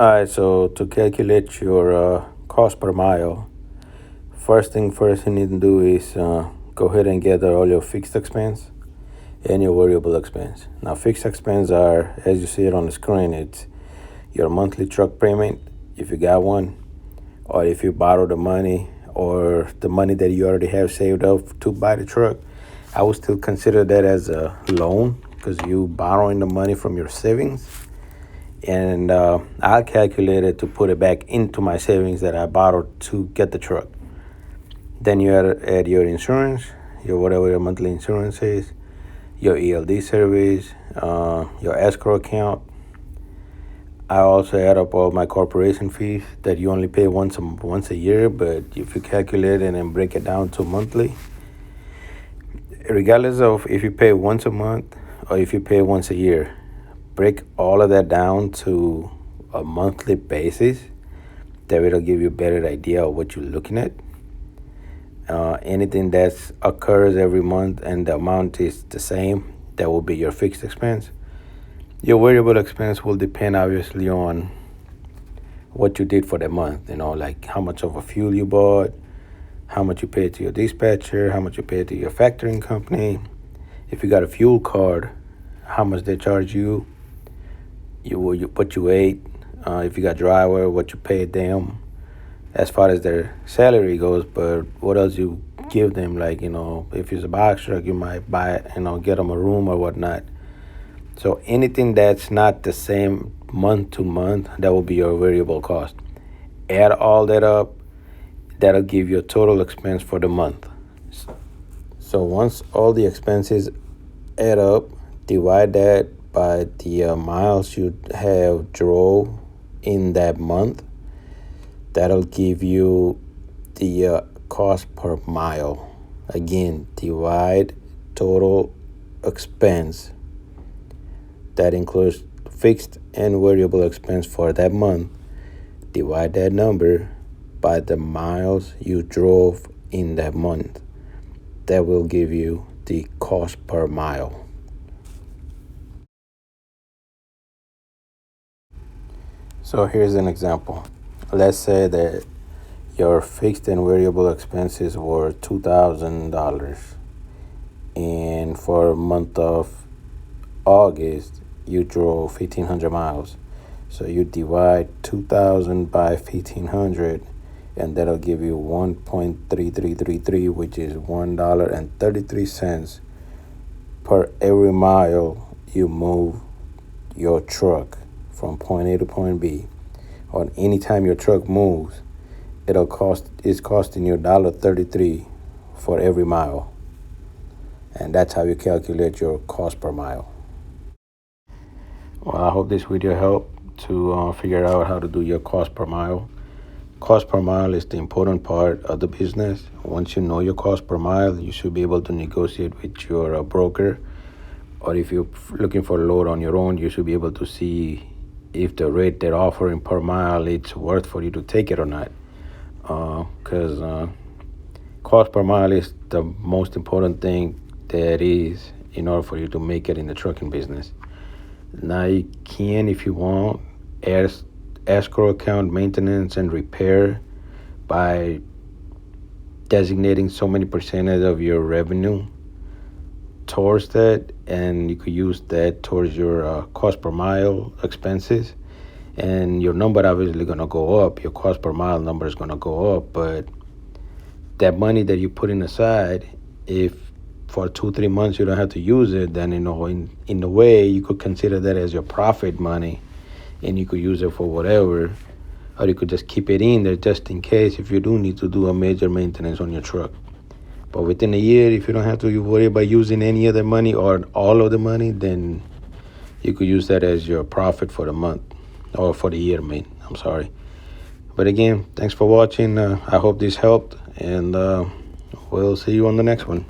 All right, so to calculate your cost per mile, first thing first you need to do is go ahead and gather all your fixed expense and your variable expense. Now, fixed expense are, as you see it on the screen, it's your monthly truck payment, if you got one, or if you borrow the money or the money that you already have saved up to buy the truck. I would still consider that as a loan because you borrowing the money from your savings. And I calculated to put it back into my savings that I borrowed to get the truck. Then you add your insurance, your whatever your monthly insurance is, your ELD service, your escrow account. I also add up all my corporation fees that you only pay once a year, but if you calculate it and break it down to monthly, regardless of if you pay once a month or if you pay once a year, break all of that down to a monthly basis. That will give you a better idea of what you're looking at. Anything that occurs every month and the amount is the same, that will be your fixed expense. Your variable expense will depend obviously on what you did for the month, like how much of a fuel you bought, how much you paid to your dispatcher, how much you paid to your factoring company. If you got a fuel card, how much they charge you, what you ate, if you got driver, what you paid them as far as their salary goes, but what else you give them, like, if it's a box truck, you might buy it, get them a room or whatnot. So anything that's not the same month to month, that will be your variable cost. Add all that up, that'll give you a total expense for the month. So once all the expenses add up, divide that by the miles you have drove in that month. That'll give you the cost per mile. Again, divide total expense. That includes fixed and variable expense for that month. Divide that number by the miles you drove in that month. That will give you the cost per mile. So here's an example. Let's say that your fixed and variable expenses were $2,000, and for a month of August you drove 1,500 miles. So you divide 2,000 by 1,500, and that'll give you 1.3333, which is $1.33 per every mile you move your truck from point A to point B. On any time your truck moves, it's costing you $1.33 for every mile. And that's how you calculate your cost per mile. Well, I hope this video helped to figure out how to do your cost per mile. Cost per mile is the important part of the business. Once you know your cost per mile, you should be able to negotiate with your broker. Or if you're looking for a load on your own, you should be able to see if the rate they're offering per mile, it's worth for you to take it or not. Because cost per mile is the most important thing there is in order for you to make it in the trucking business. Now you can, if you want, add escrow account maintenance and repair by designating so many percentage of your revenue towards that, and you could use that towards your cost per mile expenses, and your number obviously going to go up. Your cost per mile number is going to go up, but that money that you're putting aside, if for 2-3 months you don't have to use it, then in a way you could consider that as your profit money, and you could use it for whatever, or you could just keep it in there just in case if you do need to do a major maintenance on your truck. But within a year, if you don't have to worry about using any of the money or all of the money, then you could use that as your profit for the month or for the year, I'm sorry. But again, thanks for watching. I hope this helped, and we'll see you on the next one.